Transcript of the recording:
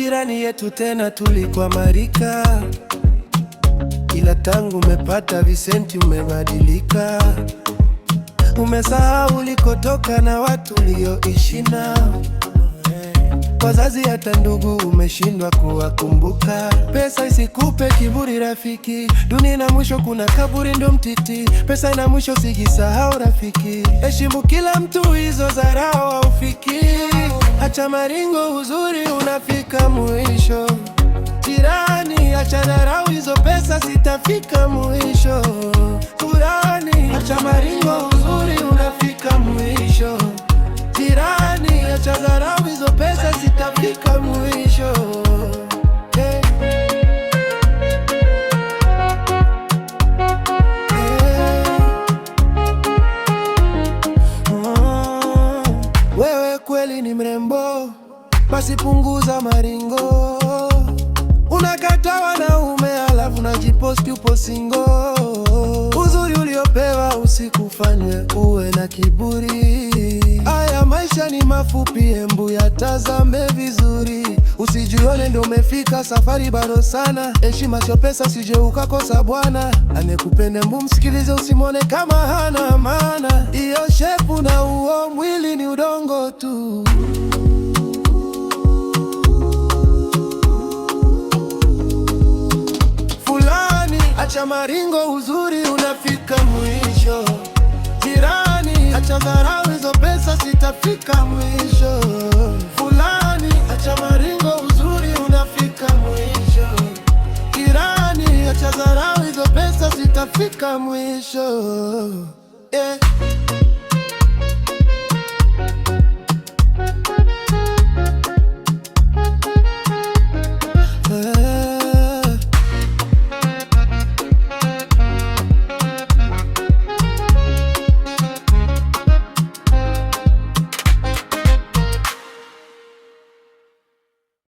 jirani yetu tena tulikuwa marika, ila tangu umepata visenti umebadilika. Umesahau ulikotoka na watu ulioishi nao. Wazazi hata ndugu umeshindwa kuwakumbuka. Pesa isikupe kiburi rafiki, dunia ina mwisho, kuna kaburi ndo mtiti. Pesa ina mwisho, sijisahau rafiki. Heshimu kila mtu, hizo dharau haufiki. Acha maringo, uzuri unafika mwisho. Jirani, acha dharau, hizo pesa zitafika mwisho. Kurani, acha maringo, uzuri unafika mwisho. Jirani, acha dharau, hizo pesa zitafika mwisho. Hey. Wewe kweli ni mrembo, basi punguza maringo. Unakata wanaume alafu unajiposti upo single. Uzuri uliopewa usikufanye uwe na kiburi. Aya, maisha ni mafupi, embu yatazame vizuri. Usijione ndo umefika, safari bado sana. Heshima sio pesa, sije ukakosa bwana. Anekupende mbu msikilize, usimwone kama hana maana. Iyo shepu na uo mwili ni udongo tu. Acha maringo, uzuri unafika mwisho. Jirani, acha dharau, hizo pesa zitafika mwisho. Fulani, acha maringo, uzuri unafika mwisho. Jirani, acha dharau, hizo pesa zitafika mwisho. Yeah.